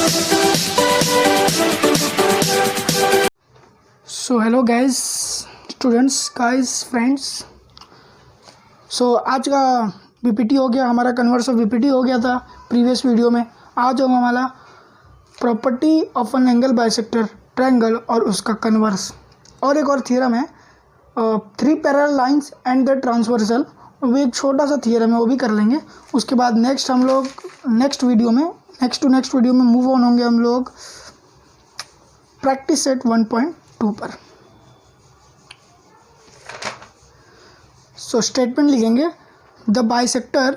सो hello guys, students, guys, friends. So आज का BPT हो गया, हमारा कन्वर्स ऑफ बीपीटी हो गया था प्रीवियस वीडियो में। आज होगा हमारा property of an angle bisector triangle और उसका कन्वर्स। और एक और थियरम है, 3 parallel lines and the transversal. वो एक छोटा सा थियरम है, वो भी कर लेंगे। उसके बाद नेक्स्ट हम लोग नेक्स्ट वीडियो में मूव ऑन होंगे हम लोग प्रैक्टिस सेट 1.2 पर। सो स्टेटमेंट लिखेंगे, the bisector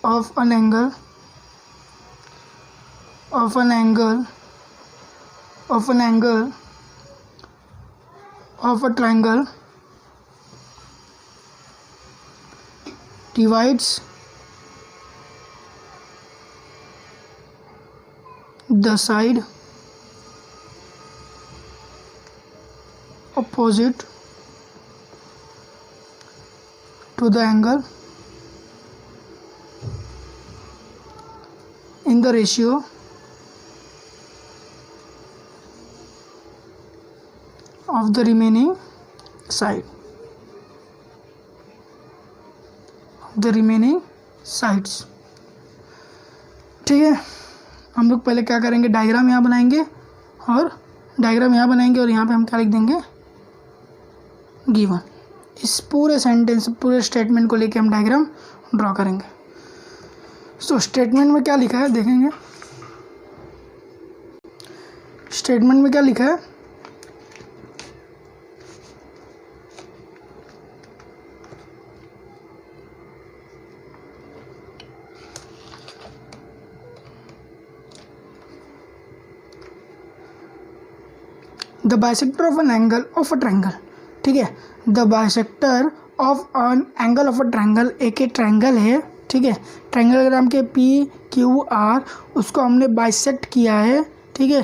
of an angle of a triangle divides the side opposite to the angle in the ratio of the remaining sides। ठीक है, हम लोग पहले क्या करेंगे, डायग्राम यहाँ बनाएंगे और यहाँ पे हम क्या लिख देंगे, गिवन। इस पूरे सेंटेंस, पूरे स्टेटमेंट को लेके हम डायग्राम ड्रॉ करेंगे। सो स्टेटमेंट में क्या लिखा है देखेंगे। स्टेटमेंट में क्या लिखा है, the bisector of an angle of a triangle. ठीक है, the bisector of an angle of a triangle, एक ट्रायंगल है। ठीक है, ट्रायंगल ग्राम के PQR, उसको हमने बाइसेक्ट किया है। ठीक है,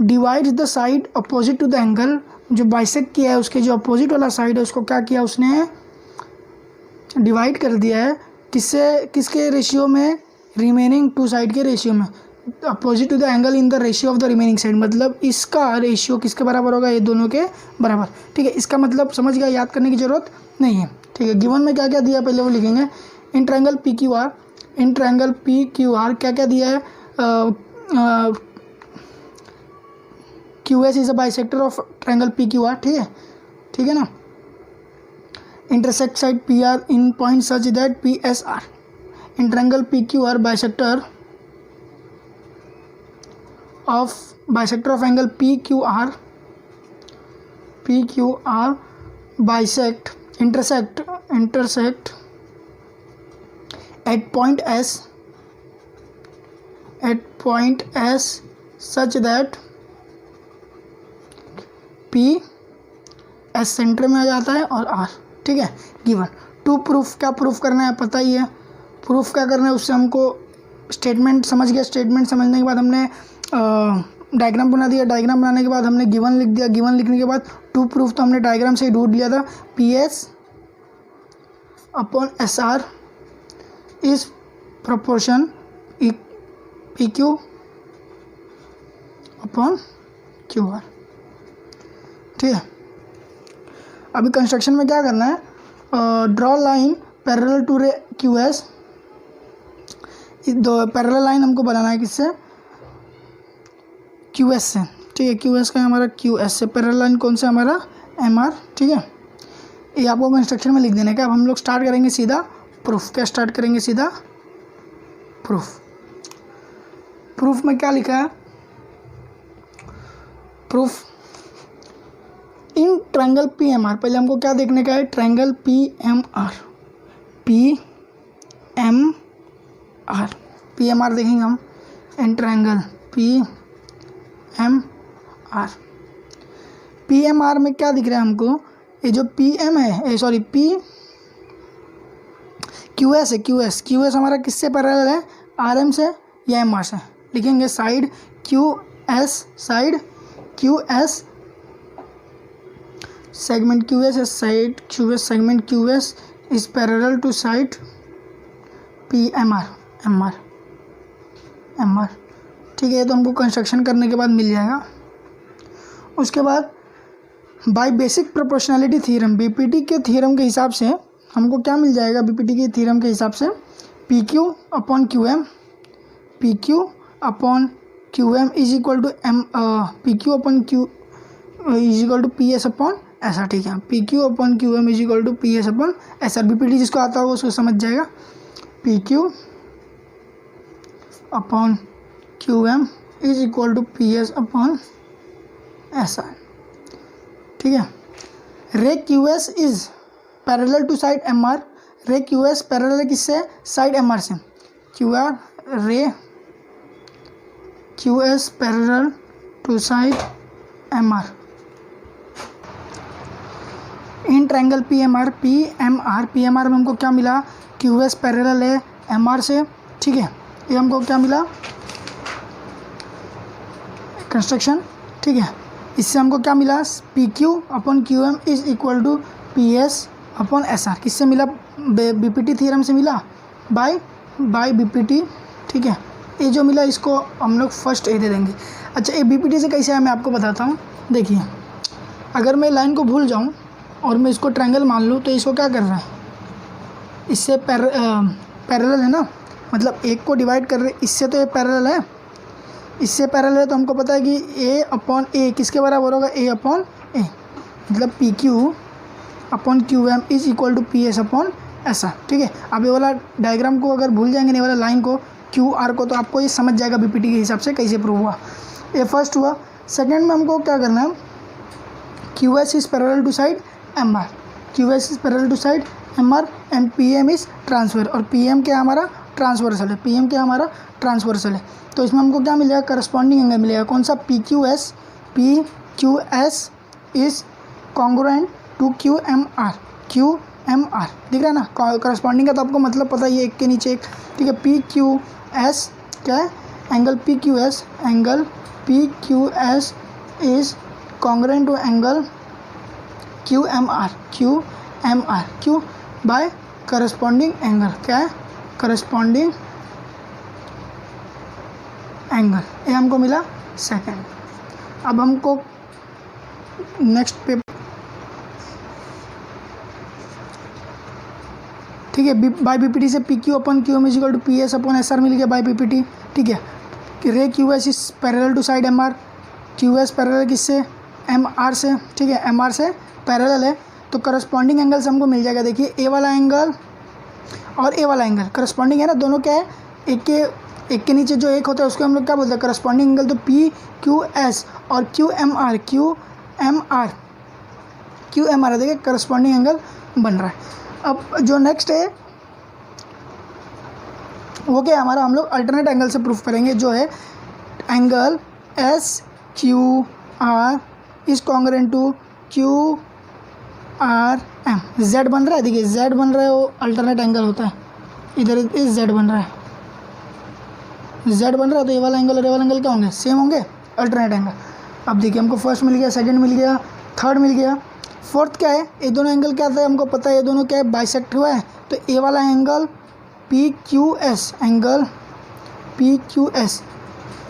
divides the side opposite to the angle. जो बाइसेक्ट किया है उसके जो अपोजिट वाला साइड है उसको क्या किया, उसने डिवाइड कर दिया है। किसके रेशियो में, रिमेनिंग 2 साइड के रेशियो में। Opposite to the angle in the ratio of the remaining side, मतलब इसका रेशियो किसके बराबर होगा, ये दोनों के बराबर। ठीक है, इसका मतलब समझ गया, याद करने की जरूरत नहीं है। ठीक है, गिवन में क्या क्या दिया पहले वो लिखेंगे। इन ट्रायंगल PQR क्या क्या दिया है, QS is a bisector of triangle PQR। ठीक है ना। Intersect side PR in point such that PSR। In triangle PQR bisector of angle PQR intersect at point S such that P S centre में आ जाता है और R। ठीक है, given. To proof, क्या प्रूफ करना है पता ही है। प्रूफ क्या करना है, उससे हमको स्टेटमेंट समझ गया। स्टेटमेंट समझने के बाद हमने डायग्राम बना दिया। डायग्राम बनाने के बाद हमने गिवन लिख दिया। गिवन लिखने के बाद टू प्रूफ तो हमने डायग्राम से ही ढूंढ लिया था। PS upon SR is proportion PQ upon QR। ठीक है, अभी कंस्ट्रक्शन में क्या करना है, draw line parallel to QS। दो पैरेलल लाइन हमको बनाना है, किससे, QS से। ठीक है, QS का हमारा QS से पैरेलल लाइन कौन सा, हमारा MR। ठीक है, ये आपको कंस्ट्रक्शन में लिख देना है। क्या अब हम लोग स्टार्ट करेंगे सीधा प्रूफ। क्या स्टार्ट करेंगे, सीधा प्रूफ। प्रूफ में क्या लिखा है, प्रूफ इन ट्रायंगल PMR। पहले हमको क्या देखने का है, ट्रायंगल PMR देखेंगे हम। इन ट्रायंगल PMR में क्या दिख रहा है हमको, ये जो PM है, QS है। QS हमारा किससे पैरेलल है, RM से या MR से। लिखेंगे side QS segment Q S side Q S, segment Q S is parallel to side P M R, M R. ठीक है, तो हमको कंस्ट्रक्शन करने के बाद मिल जाएगा। उसके बाद by basic proportionality theorem, BPT के थ्योरम के हिसाब से हमको क्या मिल जाएगा, बीपीटी के थ्योरम के हिसाब से P Q upon Q M, P Q upon Q M is equal to M, P Q upon Q is equal to P S upon S R. ठीक है, P Q upon Q M is equal to P S upon S R. BPT जिसको आता होगा उसको समझ जाएगा। P Q upon Q M is equal to P S upon S R. ठीक है, ray Q S is parallel to side M R, ray Q S parallel है किससे, साइड एम आर से। Q R ray Q S parallel to side M R in triangle P M R, P M R, P M R में हमको क्या मिला, Q S parallel है M R से। ठीक है, ये हमको क्या मिला, कंस्ट्रक्शन। ठीक है, इससे हमको क्या मिला, P Q upon Q M is equal to P S upon S R. किससे मिला, बीपीटी थ्योरम से मिला, बाय बीपीटी। ठीक है, ये जो मिला इसको हम लोग फर्स्ट ए दे देंगे। अच्छा, ये बीपीटी से कैसे है मैं आपको बताता हूँ। देखिए, अगर मैं लाइन को भूल जाऊँ और मैं इसको ट्रायंगल मान लूँ तो इसको क्या कर रहा है, इससे पैरेलल है ना, मतलब एक को डिवाइड कर रहे, इससे तो ये पैरेलल है, इससे पैरेलल है। तो हमको पता है कि ए अपॉन ए किसके बराबर होगा, ए अपॉन ए, मतलब P Q upon Q M is equal to P S upon S R. ठीक है, अब ये वाला डायग्राम को अगर भूल जाएंगे, नहीं वाला लाइन को, क्यू आर को, तो आपको ये समझ जाएगा बीपीटी के हिसाब से कैसे प्रूव हुआ। ये फर्स्ट हुआ। सेकेंड में हमको क्या करना है, Q S is parallel to side M R, Q S is parallel to side M R and P M is transfer, और पी एम क्या हमारा ट्रांसवर्सल है, पी एम क्या हमारा ट्रांसवर्सल है। तो इसमें हमको क्या मिलेगा, करस्पॉन्डिंग एंगल मिलेगा। कौन सा, P Q S is congruent to Q M R दिख रहा है ना, करस्पॉन्डिंग का तो आपको मतलब पता ही है, एक के नीचे एक। ठीक है, पी क्यू एस क्या है, angle P Q S is congruent to angle Q M R Q by corresponding angle, क्या है, करस्पॉन्डिंग एंगल। ये हमको मिला सेकंड। अब हमको नेक्स्ट पे, ठीक है, बाय बीपीटी से P Q upon Q M is equal to P S upon S R मिल गया बाय बीपीटी। ठीक है, ray Q S is parallel to side M R, Q S parallel किससे, एम आर से। ठीक है, M R से parallel है, तो करस्पॉन्डिंग एंगल से हमको मिल जाएगा। देखिए, ए वाला एंगल और ए वाला एंगल करस्पॉन्डिंग है ना, दोनों क्या है, एक के नीचे जो एक होता है उसको हम लोग क्या बोलते हैं, करस्पॉन्डिंग एंगल। तो पी क्यू एस और क्यू एम आर देखिए करस्पॉन्डिंग एंगल बन रहा है। अब जो नेक्स्ट है वो क्या है हमारा, हम लोग अल्टरनेट एंगल से प्रूफ करेंगे, जो है angle S Q R is congruent to Q R M. Z बन रहा है, देखिए जेड बन रहा है, वो अल्टरनेट एंगल होता है, इधर इस जेड बन रहा है, जेड बन रहा है, तो ये वाला एंगल और ये वाला एंगल क्या होंगे, सेम होंगे, अल्टरनेट एंगल। अब देखिए हमको फर्स्ट मिल गया, सेकंड मिल गया, थर्ड मिल गया, फोर्थ क्या है, ये दोनों एंगल क्या था हमको पता है, ये दोनों क्या है, बाइसेक्ट हुआ है। तो ए वाला angle P Q S, angle P Q S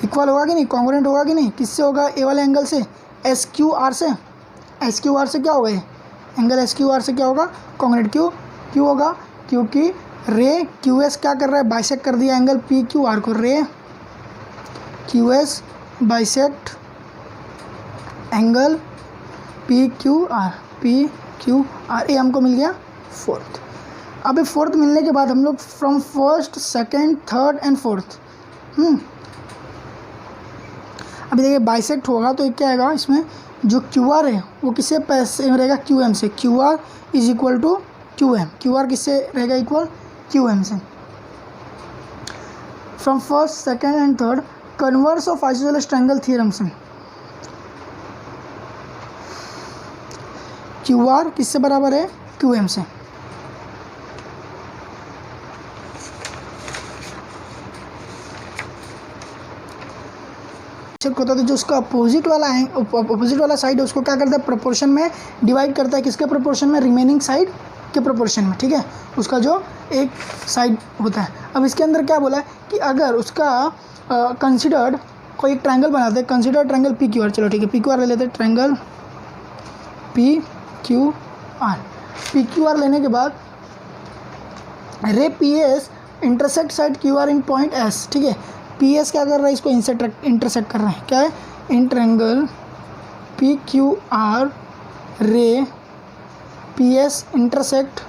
equal होगा कि नहीं, कॉन्ग्रुएंट होगा कि नहीं, किससे होगा, ए वाले एंगल से, एस क्यू आर से। एस क्यू आर से क्या होगा, ये एंगल एस क्यू आर से क्या होगा, कॉन्ग्रुएंट। क्यों होगा, क्योंकि रे क्यू एस क्या कर रहा है, बाइसेक्ट कर दिया एंगल पी क्यू आर को, रे Q S bisect angle P Q R, ये हमको मिल गया फोर्थ। अब ये फोर्थ मिलने के बाद हम लोग from first, second, third and fourth, अभी देखिए बाइसेक्ट होगा तो क्या आएगा, इसमें जो क्यू आर है वो किससे सेम रहेगा, क्यू एम से। Q R is equal to Q M, Q R किससे रहेगा, इक्वल क्यू एम से। From first, second and third, converse of isosceles triangle theorem से क्यू आर किससे बराबर है, क्यू एम से। होता है तो जो उसका अपोजिट वाला साइड है उसको क्या करता है, प्रोपोर्शन में डिवाइड करता है। किसके प्रोपोर्शन में, रिमेनिंग साइड के प्रोपोर्शन में, ठीक है, उसका जो एक साइड होता है। अब इसके अंदर क्या बोला है कि अगर उसका कंसिडर्ड कोई एक ट्रायंगल बनाते हैं, consider triangle P Q are, चलो ठीक है पी क्यू आर ले लेते हैं, ट्रायंगल पी क्यू आर लेने के बाद ray P S intersect side Q R in point S, ठीक है, पी एस क्या कर रहा है, इसको इंटरसेक्ट कर रहा है, क्या है, in triangle P Q R ray P S intersect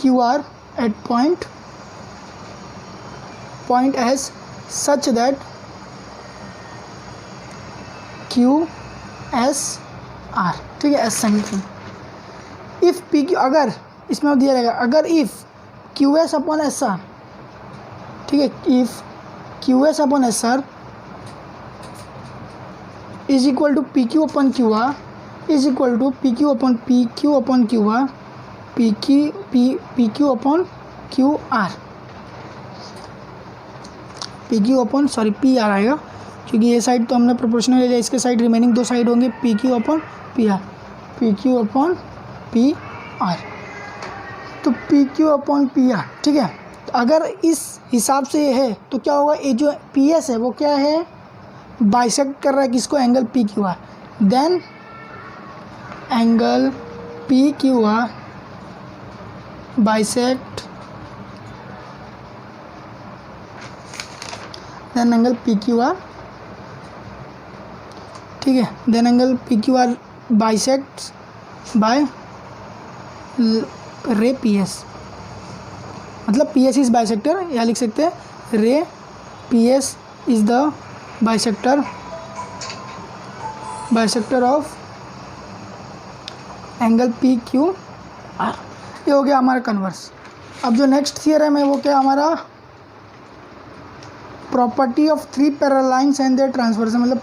Q R at point S such that Q S R, ठीक है, S centre. If P Q, अगर इसमें दिया रहेगा अगर if Q S upon S R, ठीक है, if Q S upon S R is equal to P Q upon Q R is equal to P Q upon Q R P Q upon Q R, P Q upon P R आएगा, क्योंकि ये side तो हमने proportional ले लिया, इसके side remaining दो side होंगे P Q upon P R, P Q upon P R, तो P Q upon P R, ठीक है। तो अगर इस हिसाब से ये है तो क्या होगा, ये जो पी एस है वो क्या है, बाइसेक्ट कर रहा है किसको, angle P Q R, then angle P Q R bisect then angle P Q R, ठीक है, then angle P Q R bisect by ray P S, मतलब पी एस इज बाइसेक्टर, या लिख सकते हैं ray P S is the bisector of angle P Q R. ये हो गया हमारा कन्वर्स। अब जो नेक्स्ट थियरम है वो क्या हमारा, property of three parallel lines and their transversal, मतलब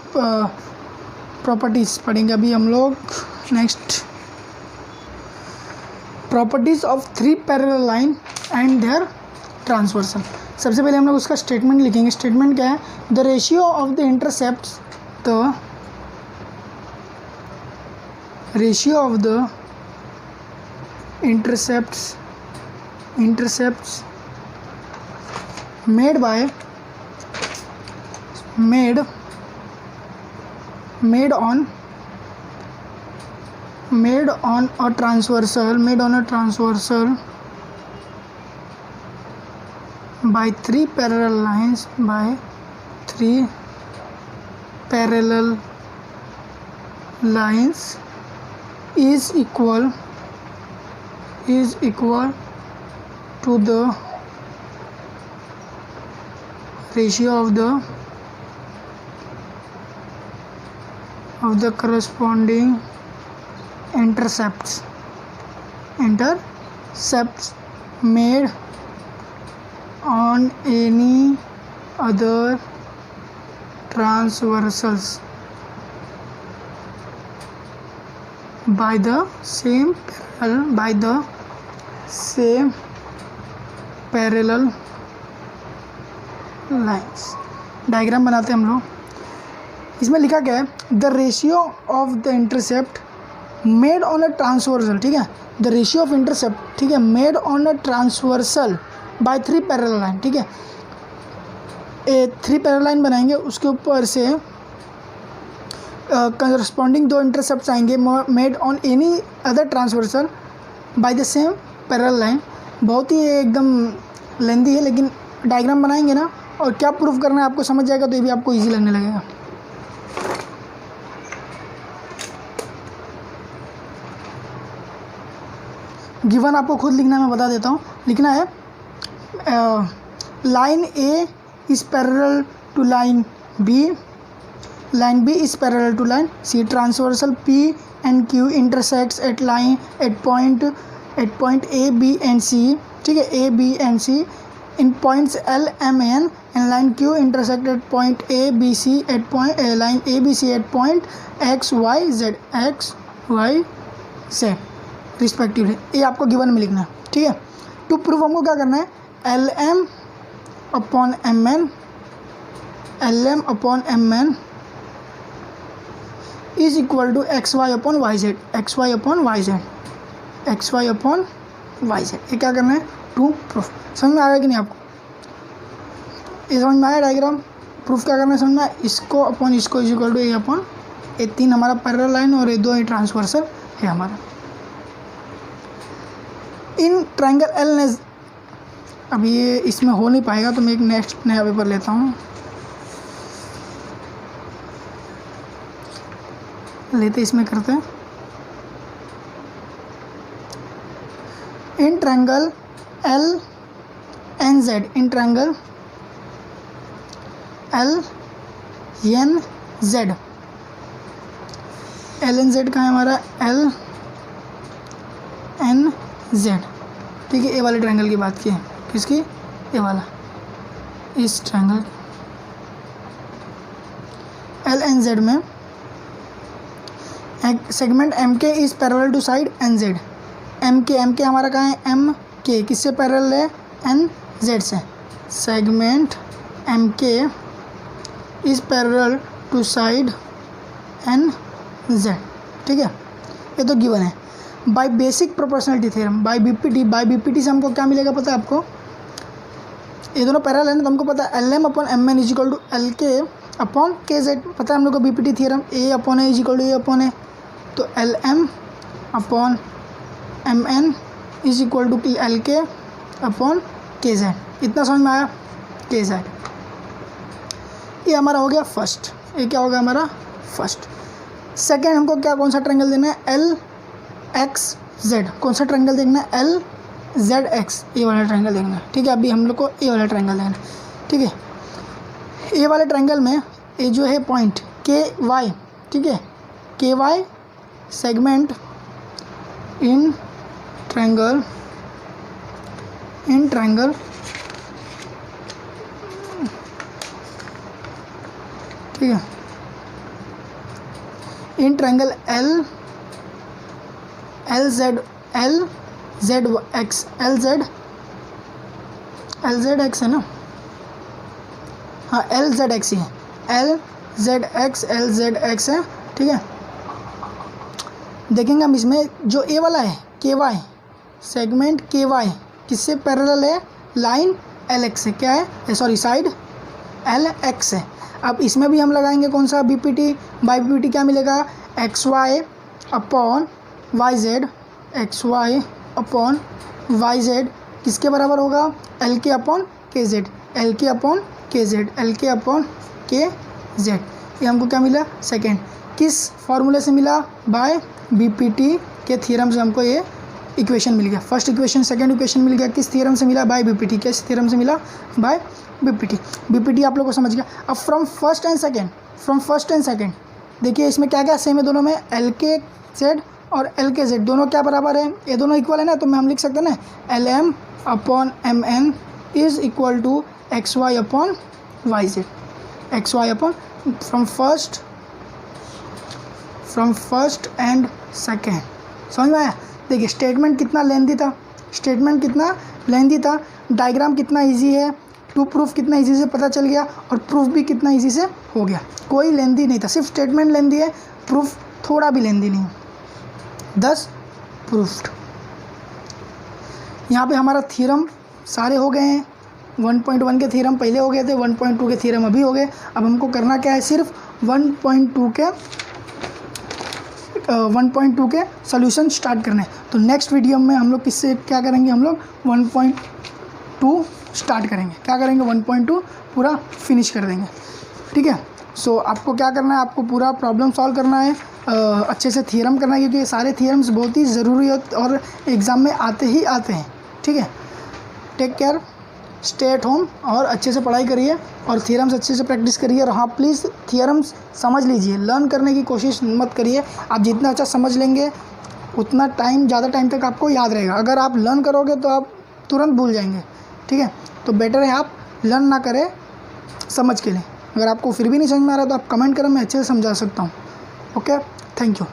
प्रॉपर्टीज़ पढ़ेंगे अभी हम लोग। Next properties of three parallel line and their transversal. सबसे पहले हम लोग उसका स्टेटमेंट लिखेंगे। स्टेटमेंट क्या है, the ratio of the intercepts, the ratio of the intercepts made on a transversal by three parallel lines is equal to the ratio of the corresponding intercepts made on any other transversals by the same parallel lines। Diagram बनाते हैं हम लोग। इसमें लिखा क्या है, the ratio of the intercept made on a transversal, ठीक है, द रेशियो ऑफ इंटरसेप्ट, ठीक है, made on a transversal by three parallel line, ठीक है, थ्री पैरेलल लाइन बनाएंगे, उसके ऊपर से करस्पॉन्डिंग दो इंटरसेप्ट आएंगे made on any other transversal by the same parallel line. बहुत ही एकदम लेंदी है, लेकिन डायग्राम बनाएंगे ना और क्या प्रूफ करना है आपको समझ जाएगा तो ये भी आपको इजी लगने लगेगा। गिवन आपको खुद लिखना है, मैं बता देता हूँ। लिखना है line A is parallel to line B is parallel to line C, transversal P and Q intersects at point A, B and C, ठीक है, A, B and C in points L, M, N, and line Q intersect at point A, B, C at point line A, B, C at point X, Y, Z respectively। ये आपको given में लिखना है, ठीक है। To proof हमको क्या करना है, L, M upon M N, L M upon M N is equal to X Y upon Y Z, X Y upon Y Z, X Y upon Y Z. ये क्या करना है, टू प्रूफ। समझ में आया कि नहीं आपको, ये समझ में आया डायग्राम। प्रूफ क्या करना है समझ में, इसको अपॉन इसको is equal to A upon A, 3 हमारा पैरेलल लाइन और ये 2 ट्रांसवर्सल है हमारा। इन ट्रायंगल एल ने, अब ये इसमें हो नहीं पाएगा तो मैं एक नेक्स्ट नया पेपर लेता हूँ, लेते इसमें करते हैं। In triangle L N Z, in triangle L N Z, L N Z कहाँ है हमारा, एल एन जेड, ठीक है। ए वाले ट्रायंगल की बात की है, किसकी, ए वाला, इस ट्रायंगल एल एन जेड में segment M K is parallel to side N Z. M K हमारा कहाँ है, एम के किससे पैरेलल है, एन जेड से। Segment M K is parallel to side N Z, ठीक है। ये तो गिवन है। By basic proportionality theorem, by BPT से हमको क्या मिलेगा पता है आपको, ये दोनों पैरेलल है ना, तो हमको पता है L M upon M N is equal to L K upon K Z, पता है हम लोग को BPT theorem, A upon A is equal to A upon A, तो L M upon M N is equal to L K upon K Z. इतना समझ में आया, के जेड। ये हमारा हो गया फर्स्ट, ये क्या होगा हमारा फर्स्ट। सेकेंड हमको क्या, कौन सा ट्रायंगल देना है, एल एक्स जेड, कौन सा ट्रायंगल देखना है, एल जेड एक्स, ये वाला ट्रायंगल देखना है, ठीक है। अभी हम लोग को ये वाला ट्रायंगल देखना है, ठीक है। ये वाले ट्रायंगल में ये जो है पॉइंट के वाई, ठीक है, के वाई सेगमेंट इन ट्रायंगल ठीक है, in triangle L Z x, L Z x है ना, हाँ एल जेड एक्स ही है, एल जेड एक्स है, ठीक है। देखेंगे हम इसमें जो ए वाला है के वाई, सेगमेंट के वाई किससे पैरेलल है, लाइन एल एक्स से, क्या है सॉरी साइड एल एक्स है। अब इसमें भी हम लगाएंगे कौन सा, बीपीटी। बाय बीपीटी क्या मिलेगा, X Y upon Y Z, X Y upon Y Z किसके बराबर होगा, L K upon K Z, L K upon K Z, L K upon K Z. ये हमको क्या मिला, सेकेंड। किस फॉर्मूले से मिला, बाय बीपीटी के थ्योरम से हमको ये इक्वेशन मिल गया। फर्स्ट इक्वेशन, सेकंड इक्वेशन मिल गया, किस थ्योरम से मिला, बाय बीपीटी, किस थ्योरम से मिला, बाय बीपीटी। बीपीटी आप लोग को समझ गया। अब फ्रॉम फर्स्ट एंड सेकंड देखिए इसमें क्या क्या सेम है दोनों में, एल के जेड और एल के जेड दोनों क्या बराबर है, ये दोनों इक्वल है ना, तो हम लिख सकते हैं ना L M upon M N is equal to X Y upon Y Z, X Y upon from first and second. समझ में आया। देखिए स्टेटमेंट कितना लेंदी था, डायग्राम कितना इजी है, टू प्रूफ कितना इजी से पता चल गया और प्रूफ भी कितना इजी से हो गया। कोई लेंदी नहीं था, सिर्फ स्टेटमेंट लेंदी है, प्रूफ थोड़ा भी लेंदी नहीं। 10 प्रूफ्ड। यहाँ पे हमारा थ्योरम सारे हो गए हैं। 1.1 के थ्योरम पहले हो गए थे, 1.2 के थ्योरम अभी हो गए। अब हमको करना क्या है, सिर्फ 1.2 के सॉल्यूशन स्टार्ट करने हैं। तो नेक्स्ट वीडियो में हम लोग किससे क्या करेंगे, हम लोग 1.2 स्टार्ट करेंगे। क्या करेंगे, 1.2 पूरा फिनिश कर देंगे, ठीक है। सो आपको क्या करना है, आपको पूरा प्रॉब्लम सॉल्व करना है, अच्छे से थ्योरम करना है, क्योंकि ये सारे थ्योरम्स बहुत ही ज़रूरी और एग्ज़ाम में आते हैं, ठीक है। Take care, stay at home और अच्छे से पढ़ाई करिए और थ्योरम्स अच्छे से प्रैक्टिस करिए। और हाँ प्लीज़ थ्योरम्स समझ लीजिए, लर्न करने की कोशिश मत करिए। आप जितना अच्छा समझ लेंगे उतना ज़्यादा टाइम तक आपको याद रहेगा। अगर आप लर्न करोगे तो आप तुरंत भूल जाएंगे, ठीक है। तो बेटर है आप लर्न ना करें, समझ के लिए। अगर आपको फिर भी नहीं समझ में आ रहा तो आप कमेंट करें, मैं अच्छे से समझा सकता हूँ। Okay, thank you.